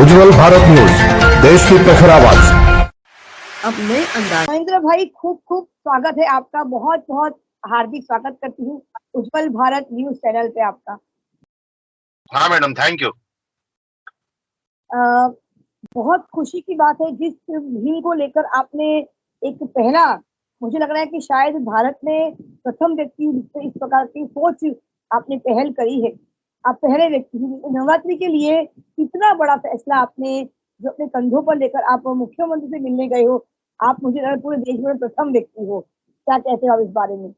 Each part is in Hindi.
उज्जवल भारत न्यूज, देश की प्रखर आवाज। अब नए अंदाज। महेंद्र भाई, खूब खूब स्वागत है आपका। बहुत बहुत हार्दिक स्वागत करती हूँ उज्जवल भारत न्यूज चैनल पे आपका। हाँ मैडम, थैंक यू। बहुत खुशी की बात है जिस मुहिम को लेकर आपने एक पहला, मुझे लग रहा है कि शायद भारत में प्रथम व्यक्ति जिससे इस प्रकार की सोच आपने पहल करी है। आप पहले व्यक्ति हैं। नवरात्रि के लिए इतना बड़ा फैसला आपने जो अपने कंधों पर लेकर आप मुख्यमंत्री से मिलने गए हो, आप मुझे लग रहा है पूरे देश में प्रथम व्यक्ति हो। क्या कहते हो आप इस बारे में?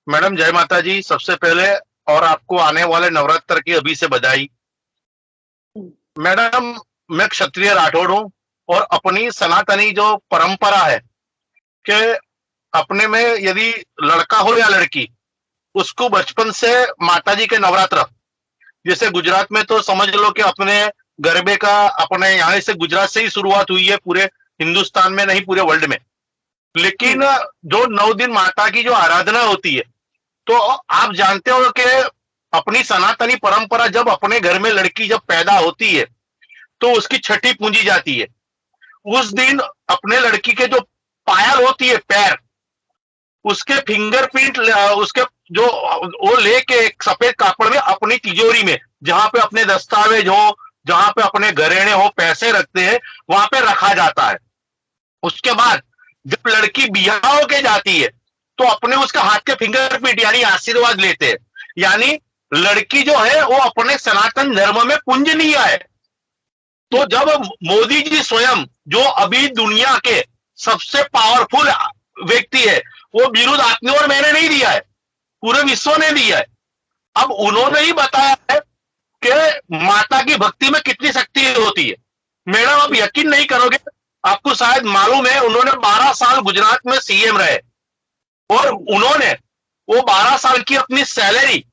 मैडम जय माता जी। सबसे पहले और आपको आने वाले नवरात्र की अभी से बधाई। मैडम, मैं क्षत्रिय राठौड़ हूँ और अपनी सनातनी जो परंपरा है कि अपने में यदि लड़का हो या लड़की, उसको बचपन से माता जी के नवरात्र, जैसे गुजरात में तो समझ लो कि अपने गरबे का अपने यहाँ से गुजरात से ही शुरुआत हुई है, पूरे हिंदुस्तान में नहीं पूरे वर्ल्ड में। लेकिन जो 9 दिन माता की जो आराधना होती है, तो आप जानते हो कि अपनी सनातनी परंपरा, जब अपने घर में लड़की जब पैदा होती है तो उसकी छठी पूंजी जाती है। उस दिन अपने लड़की के जो पायल होती है, पैर, उसके फिंगरप्रिंट, उसके जो वो लेके एक सफेद कापड़ में अपनी तिजोरी में, जहां पे अपने दस्तावेज हो, जहां पे अपने घरेणे हो, पैसे रखते हैं, वहां पे रखा जाता है। उसके बाद जब लड़की बियाह होके जाती है तो अपने उसका हाथ के फिंगरप्रिंट यानी आशीर्वाद लेते हैं। यानी लड़की जो है वो अपने सनातन धर्म में पूजनीय है। तो जब मोदी जी स्वयं, जो अभी दुनिया के सबसे पावरफुल व्यक्ति है, वो बिरुद आपने और मैंने नहीं दिया है, पूरे विश्व ने दिया है। अब उन्होंने ही बताया है कि माता की भक्ति में कितनी शक्ति होती है। मैडम, आप यकीन नहीं करोगे, आपको शायद मालूम है, उन्होंने 12 साल गुजरात में सीएम रहे और उन्होंने वो 12 साल की अपनी सैलरी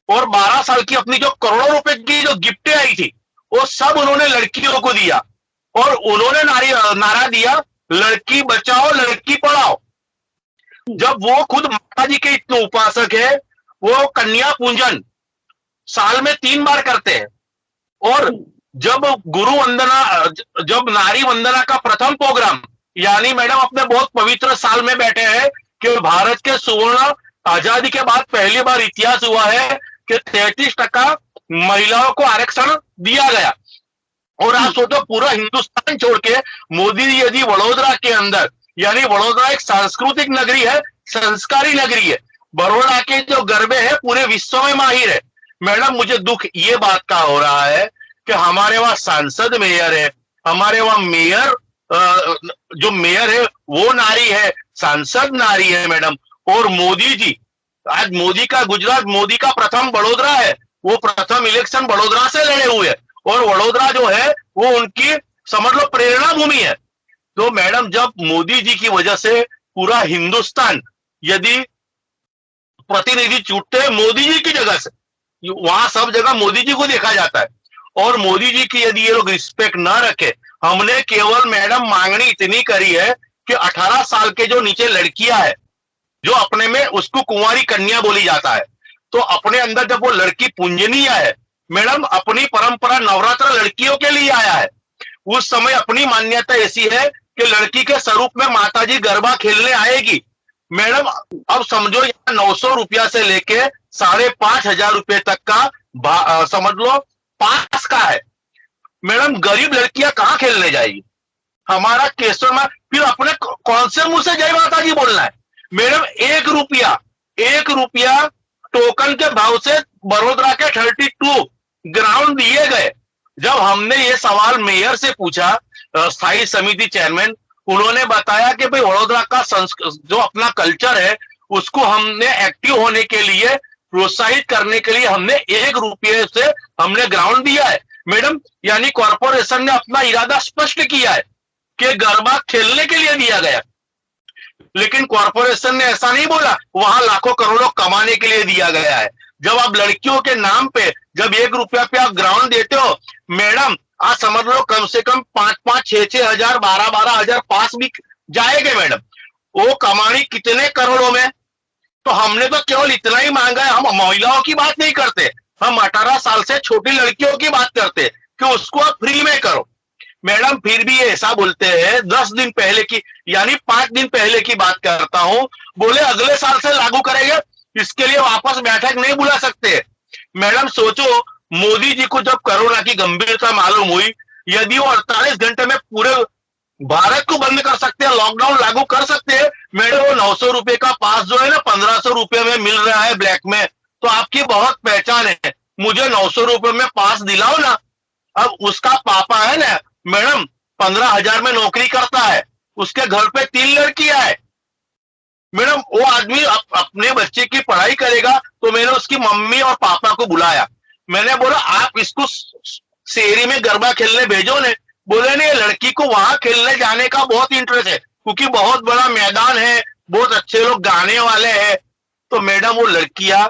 और 12 साल की अपनी जो करोड़ों रुपए की जो गिफ्टें आई थी, वो सब उन्होंने लड़कियों को दिया। और उन्होंने नारा दिया, लड़की बचाओ लड़की पढ़ाओ। जब वो खुद माता जी के इतने उपासक है, वो कन्या पूजन साल में 3 बार करते हैं। और जब गुरु वंदना, जब नारी वंदना का प्रथम प्रोग्राम, यानी मैडम अपने बहुत पवित्र साल में बैठे हैं कि भारत के सुवर्ण आजादी के बाद पहली बार इतिहास हुआ है कि 33% महिलाओं को आरक्षण दिया गया। और आप सोचो, पूरा हिंदुस्तान छोड़ के मोदी जी यदि वडोदरा के अंदर, यानी वडोदरा एक सांस्कृतिक नगरी है, संस्कारी नगरी है, बड़ौदा के जो गरबे हैं पूरे विश्व में माहिर है। मैडम, मुझे दुख ये बात का हो रहा है कि हमारे वहां सांसद मेयर है, हमारे वहां मेयर, जो मेयर है वो नारी है, सांसद नारी है मैडम। और मोदी जी, आज मोदी का गुजरात, मोदी का प्रथम वडोदरा है, वो प्रथम इलेक्शन वडोदरा से लड़े हुए, और वडोदरा जो है वो उनकी समझ लो प्रेरणा भूमि है। तो मैडम, जब मोदी जी की वजह से पूरा हिंदुस्तान, यदि प्रतिनिधि छूटते हैं मोदी जी की जगह से, वहां सब जगह मोदी जी को देखा जाता है, और मोदी जी की यदि ये लोग रिस्पेक्ट ना रखे, हमने केवल मैडम मांगनी इतनी करी है कि 18 साल के जो नीचे लड़कियां है, जो अपने में उसको कुंवारी कन्या बोली जाता है, तो अपने अंदर जब वो लड़की पूजनीय है मैडम, अपनी परंपरा नवरात्र लड़कियों के लिए आया है। उस समय अपनी मान्यता ऐसी है कि लड़की के स्वरूप में माता जी गरबा खेलने आएगी। मैडम, अब समझो यहाँ 900 रुपया से लेके 5,500 रुपये तक का समझ लो पास का है। मैडम, गरीब लड़कियां कहाँ खेलने जाएगी? हमारा केसर में फिर अपने कौन से मुंह से जय माता जी बोलना है? मैडम, 1 रुपया टोकन के भाव से बड़ोदरा के 32 ग्राउंड दिए गए। जब हमने ये सवाल मेयर से पूछा, स्थायी समिति चेयरमैन, उन्होंने बताया कि भाई वडोदरा का जो अपना कल्चर है उसको हमने एक्टिव होने के लिए, प्रोत्साहित करने के लिए हमने 1 रुपये से हमने ग्राउंड दिया है। मैडम, यानी कॉर्पोरेशन ने अपना इरादा स्पष्ट किया है कि गरबा खेलने के लिए दिया गया, लेकिन कॉर्पोरेशन ने ऐसा नहीं बोला वहां लाखों करोड़ों कमाने के लिए दिया गया है। जब आप लड़कियों के नाम पे जब 1 रुपया पे आप ग्राउंड देते हो मैडम, आज समझ लो कम से कम 5-5, 6-6 हजार, 12-12 हजार पास भी जाएंगे मैडम। वो कमानी कितने करोड़ों में। तो हमने तो केवल इतना ही मांगा है, हम महिलाओं की बात नहीं करते, हम 18 साल से छोटी लड़कियों की बात करते हैं कि उसको आप फ्री में करो। मैडम फिर भी ये ऐसा बोलते हैं 10 दिन पहले की, यानी 5 दिन पहले की बात करता हूं, बोले अगले साल से लागू करेंगे, इसके लिए वापस बैठक नहीं बुला सकते। मैडम सोचो, मोदी जी को जब कोरोना की गंभीरता मालूम हुई, यदि वो 48 घंटे में पूरे भारत को बंद कर सकते हैं, लॉकडाउन लागू कर सकते हैं, मैडम वो 900 रुपए का पास जो है ना 1500 रुपए में मिल रहा है ब्लैक में, तो आपकी बहुत पहचान है, मुझे 900 रुपए में पास दिलाओ ना। अब उसका पापा है ना मैडम 15,000 में नौकरी करता है, उसके घर पे 3 लड़कियां है मैडम, वो आदमी अपने बच्चे की पढ़ाई करेगा, तो मैंने उसकी मम्मी और पापा को बुलाया, मैंने बोला आप इसको शहरी में गरबा खेलने भेजो ने। बोले नहीं, लड़की को वहां खेलने जाने का बहुत इंटरेस्ट है, क्योंकि बहुत बड़ा मैदान है, बहुत अच्छे लोग गाने वाले हैं। तो मैडम वो लड़कियां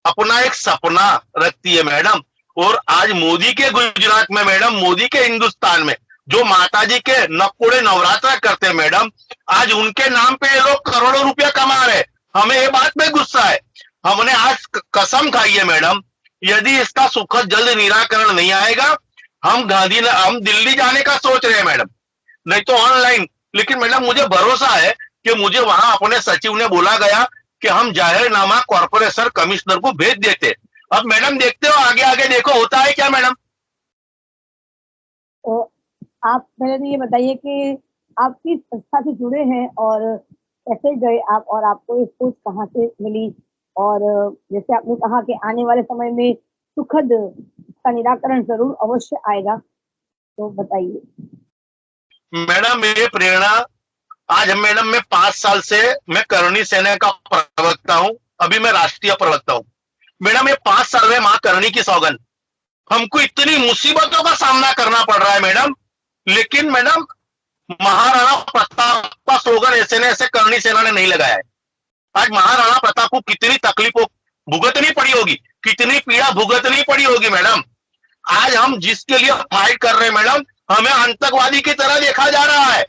अपना एक सपना रखती है मैडम, और आज मोदी के गुजरात में मैडम, मोदी के हिंदुस्तान में जो माता जी के नकोड़े नवरात्र करते हैं मैडम, आज उनके नाम पे ये लोग करोड़ों रुपया कमा रहे हैं। हमें ये बात में गुस्सा है। हमने आज कसम खाई है मैडम, यदि इसका सुखद जल्द निराकरण नहीं आएगा, हम दिल्ली जाने का सोच रहे हैं मैडम, नहीं तो ऑनलाइन। लेकिन मैडम मुझे भरोसा है कि मुझे वहां अपने सचिव ने बोला गया कि हम जाहिरनामा कॉर्पोरेशन कमिश्नर को भेज देते। अब मैडम देखते हो आगे आगे देखो होता है क्या मैडम। तो आप पहले तो ये बताइए कि आप किस संस्था से जुड़े हैं और कैसे गए आप, और आपको ये सोच कहाँ से मिली, और जैसे आपने कहा कि आने वाले समय में सुखद का निराकरण जरूर अवश्य आएगा, तो बताइए। मैडम ये प्रेरणा आज मैडम मैं 5 साल से मैं करणी सेना का प्रवक्ता हूं, अभी मैं राष्ट्रीय प्रवक्ता हूं मैडम। ये 5 साल में मां करणी की सौगंध, हमको इतनी मुसीबतों का सामना करना पड़ रहा है मैडम, लेकिन मैडम महाराणा प्रताप का स्लोगन ऐसे न ऐसे करणी सेना ने नहीं लगाया है। आज महाराणा प्रताप को कितनी तकलीफों भुगतनी पड़ी होगी, कितनी पीड़ा भुगतनी पड़ी होगी मैडम। आज हम जिसके लिए फाइट कर रहे हैं मैडम, हमें आतंकवादी की तरह देखा जा रहा है,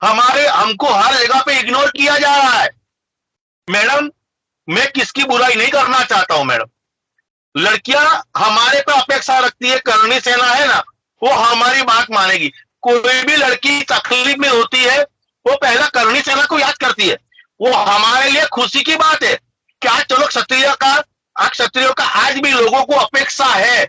हमको हर जगह पे इग्नोर किया जा रहा है मैडम। मैं किसकी बुराई नहीं करना चाहता हूं मैडम, लड़कियां हमारे पे अपेक्षा रखती है, करणी सेना है ना वो हमारी बात मानेगी। कोई भी लड़की तकलीफ में होती है वो पहला करणी सेना को याद करती है, वो हमारे लिए खुशी की बात है। क्या चलो क्षत्रियों का आज भी लोगों को अपेक्षा है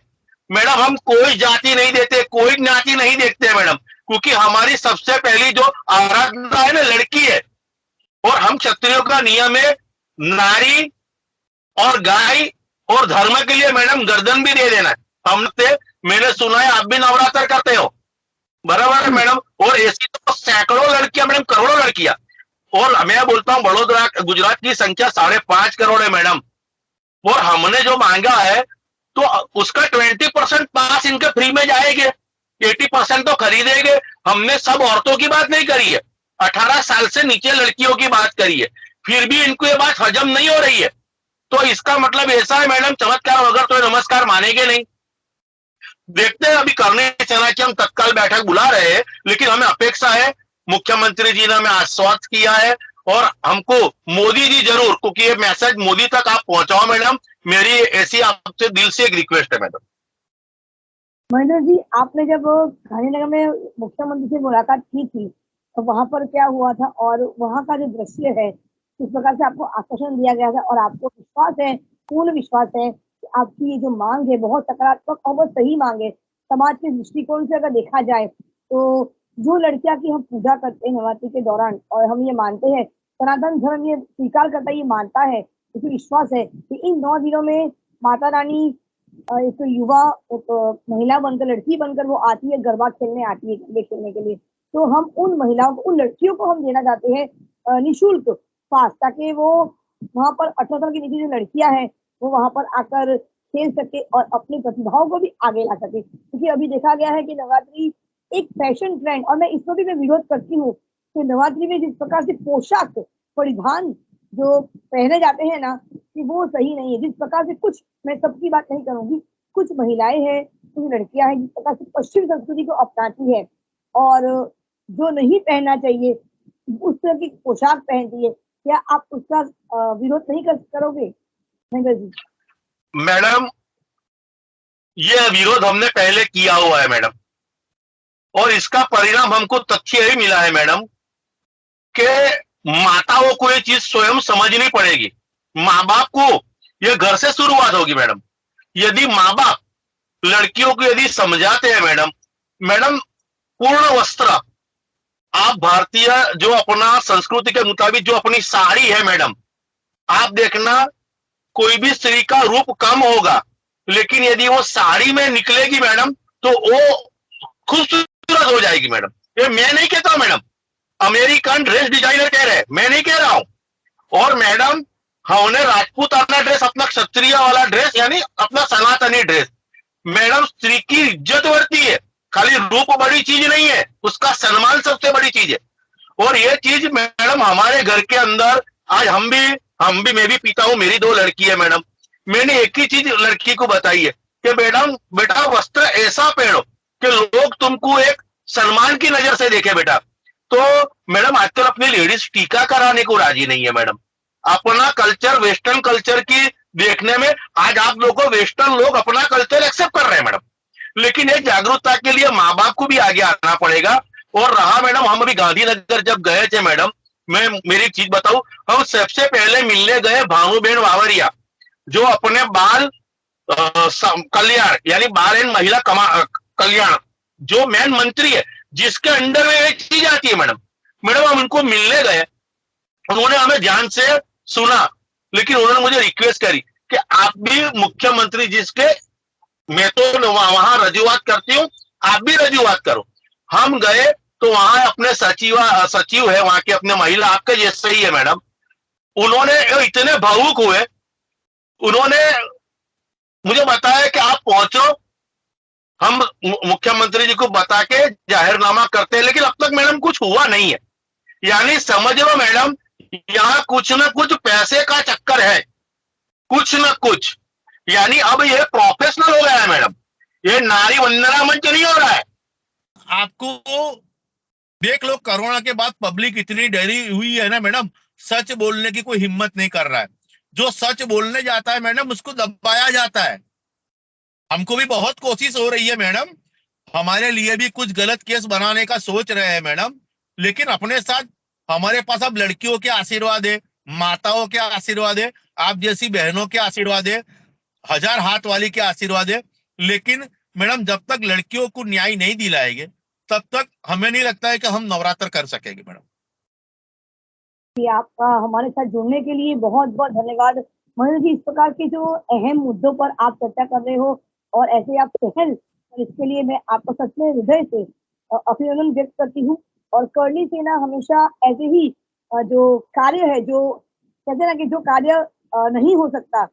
मैडम। हम कोई जाति नहीं देते, कोई ज्ञाति नहीं देखते मैडम, क्योंकि हमारी सबसे पहली जो आराधना है ना लड़की है, और हम क्षत्रियों का नियम है नारी और गाय और धर्म के लिए मैडम गर्दन भी दे देना है। मैंने सुना है आप भी नवरात्र करते हो, बराबर है मैडम, और ऐसी तो सैकड़ों लड़कियां मैडम, करोड़ों लड़कियां, और मैं बोलता हूं बड़ोदरा गुजरात की संख्या 5.5 करोड़ है मैडम, और हमने जो मांगा है तो उसका 20% पास इनके फ्री में जाएंगे, 80% तो खरीदेंगे। हमने सब औरतों की बात नहीं करी है, 18 साल से नीचे लड़कियों की बात करी है, फिर भी इनको ये बात हजम नहीं हो रही है। तो इसका मतलब ऐसा है मैडम, चमत्कार वगैरह तो नमस्कार मानेंगे नहीं। देखते हैं, अभी करणी सेना की हम तत्काल बैठक बुला रहे हैं, लेकिन हमें अपेक्षा है, मुख्यमंत्री जी ने हमें आश्वस्त किया है, और हमको मोदी जी जरूर, क्योंकि ये मैसेज मोदी तक आप पहुंचाओ मैडम, मेरी ऐसी आपसे दिल से एक रिक्वेस्ट है मैडम। महेंद्र जी, आपने जब गांधीनगर में मुख्यमंत्री से मुलाकात की थी तो वहां पर क्या हुआ था, और वहां का जो दृश्य है किस प्रकार से आपको आश्वासन दिया गया था, और आपको विश्वास है, पूर्ण विश्वास है कि आपकी ये जो मांग है बहुत सकारात्मक और बहुत सही मांग है। समाज के दृष्टिकोण से अगर देखा जाए तो जो लड़कियां की हम पूजा करते हैं नवरात्रि के दौरान, और हम ये मानते हैं, सनातन धर्म ये स्वीकार करता है, ये मानता है, इसे विश्वास है कि इन 9 दिनों में माता रानी एक युवा, एक महिला बनकर, लड़की बनकर वो आती है, गरबा खेलने आती है, गरबे खेलने के लिए। तो हम उन महिलाओं को, उन लड़कियों को हम देना चाहते हैं निःशुल्क पास, ताकि वो वहां पर 18 साल की नीचे जो लड़कियां हैं वो वहां पर आकर खेल सके और अपनी प्रतिभाओं को भी आगे ला सके। क्योंकि अभी देखा गया है कि नवरात्रि एक फैशन ट्रेंड, और मैं इसको भी मैं विरोध करती हूँ कि नवरात्रि में जिस प्रकार से पोशाक परिधान जो पहने जाते हैं ना, कि वो सही नहीं है। जिस प्रकार से कुछ, मैं सबकी बात नहीं करूंगी, कुछ महिलाएं हैं, कुछ लड़कियां हैं जिस प्रकार से पश्चिम संस्कृति को अपनाती है और जो नहीं पहनना चाहिए उस तरह की पोशाक पहनती है, क्या आप उसका विरोध नहीं करोगे महेंद्र जी? मैडम ये विरोध हमने पहले किया हुआ है मैडम, और इसका परिणाम हमको तथ्य ही मिला है मैडम कि माताओं को ये चीज स्वयं समझनी पड़ेगी। माँ बाप को ये घर से शुरुआत होगी मैडम। यदि माँ बाप लड़कियों को यदि समझाते हैं मैडम, मैडम पूर्ण वस्त्र, आप भारतीय जो अपना संस्कृति के मुताबिक जो अपनी साड़ी है मैडम, आप देखना कोई भी स्त्री का रूप कम होगा, लेकिन यदि वो साड़ी में निकलेगी मैडम तो वो खूबसूरत हो जाएगी मैडम। ये मैं नहीं कहता मैडम, अमेरिकन ड्रेस डिजाइनर कह रहे हैं, मैं नहीं कह रहा हूं। और मैडम हमने राजपूताना ड्रेस, अपना क्षत्रिय वाला ड्रेस यानी अपना सनातनी ड्रेस, मैडम स्त्री की इज्जत बढ़ती है। खाली रूप बड़ी चीज नहीं है, उसका सम्मान सबसे बड़ी चीज है। और ये चीज मैडम हमारे घर के अंदर आज हम भी मैं भी पीता हूं, मेरी 2 लड़की है मैडम। मैंने एक ही चीज लड़की को बताई है कि मैडम बेटा वस्त्र ऐसा पहनो कि लोग तुमको एक सम्मान की नजर से देखे बेटा। तो मैडम आजकल अपनी लेडीज टीका कराने को राजी नहीं है मैडम। अपना कल्चर वेस्टर्न कल्चर की देखने में आज आप लोगों को वेस्टर्न लोग अपना कल्चर एक्सेप्ट कर रहे हैं मैडम, लेकिन एक जागरूकता के लिए माँ बाप को भी आगे आना पड़ेगा। और रहा मैडम, हम अभी गांधीनगर जब गए थे मैडम, मैं मेरी चीज बताऊं, हम सबसे पहले मिलने गए भानुबेन वावरिया, जो अपने बाल कल्याण यानी बाल एंड महिला कल्याण जो मेन मंत्री है, जिसके अंडर में एक चीज आती है मैडम। मैडम हम उनको मिलने गए, उन्होंने हमें ध्यान से सुना, लेकिन उन्होंने मुझे रिक्वेस्ट करी कि आप भी मुख्यमंत्री जिसके, मैं तो वहां रजूआत करती हूँ, आप भी रजूआत करो। हम गए तो वहां अपने सचिव है वहां के, अपने महिला आपके जैसे ही है मैडम, उन्होंने इतने भावुक हुए, उन्होंने मुझे बताया कि आप पहुंचो, हम मुख्यमंत्री जी को बता के जाहिरनामा करते हैं। लेकिन अब तक मैडम कुछ हुआ नहीं है, यानी समझ लो मैडम यहाँ कुछ ना कुछ पैसे का चक्कर है, कुछ ना कुछ। यानी अब ये प्रोफेशनल हो गया है मैडम, ये नारी वंदना मंच नहीं हो रहा है। आपको देख लो, कोरोना के बाद पब्लिक इतनी डरी हुई है ना मैडम, सच बोलने की कोई हिम्मत नहीं कर रहा है। जो सच बोलने जाता है मैडम उसको दबाया जाता है। हमको भी बहुत कोशिश हो रही है मैडम, हमारे लिए भी कुछ गलत केस बनाने का सोच रहे हैं मैडम, लेकिन अपने साथ हमारे पास अब लड़कियों के आशीर्वाद है, माताओं के आशीर्वाद है, आप जैसी बहनों के आशीर्वाद है, 1000 हाथ वाली के आशीर्वाद है। लेकिन मैडम जब तक लड़कियों को न्याय नहीं दिलाएंगे तब तक हमें नहीं लगता है कि हम नवरात्र कर सकेंगे मैडम। आपका हमारे साथ जुड़ने के लिए बहुत बहुत धन्यवाद महेंद्र जी। इस प्रकार के जो अहम मुद्दों पर आप चर्चा कर रहे हो और ऐसे आप पहल, और इसके लिए मैं आपको सच में हृदय से अभिनंदन व्यक्त करती हूँ। और करनी सेना हमेशा ऐसे ही जो कार्य है, जो कहते हैं ना कि जो कार्य नहीं हो सकता,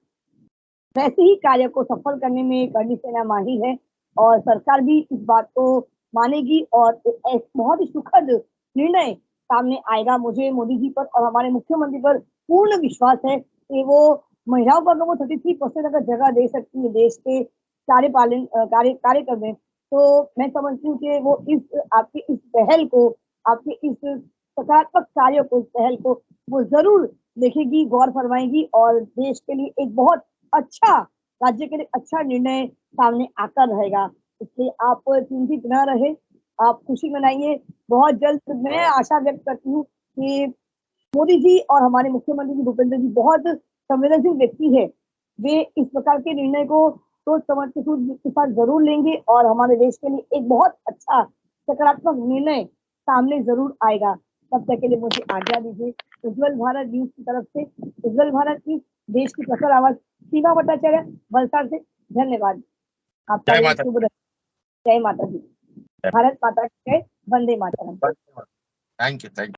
वैसे ही कार्य को सफल करने में करनी सेना माहिर है, और सरकार भी इस बात को मानेगी और एक बहुत ही सुखद निर्णय सामने आएगा। मुझे मोदी जी पर और हमारे मुख्यमंत्री पर पूर्ण विश्वास है कि वो महिलाओं को अगर वो 33% अगर जगह दे सकती है देश के कार्य करने, तो मैं समझती हूँ कि वो इस आपकी इस पहल को, आपके इस सकारात्मक कार्य को, इस पहल को वो जरूर देखेगी, गौर फरमाएगी और देश के लिए एक बहुत अच्छा, राज्य के लिए अच्छा निर्णय सामने आकर रहेगा। इसलिए आप चिंतित न रहे, आप खुशी मनाइए। बहुत जल्द मैं आशा व्यक्त करती हूँ कि मोदी जी और हमारे मुख्यमंत्री जी भूपेंद्र जी बहुत संवेदनशील व्यक्ति है, वे इस प्रकार के निर्णय को सोच समझ के साथ जरूर लेंगे और हमारे देश के लिए एक बहुत अच्छा सकारात्मक निर्णय सामने जरूर आएगा। तब तक के लिए मुझे आज्ञा दीजिए। उज्जवल भारत न्यूज की तरफ से, उज्जवल भारत की देश की प्रखर आवाज सीमा भट्टाचार्य, वलसाड़ से, धन्यवाद। आपका शुभ रहे। जय माता दी। भारत माता की जय। वंदे मातरम। Thank you.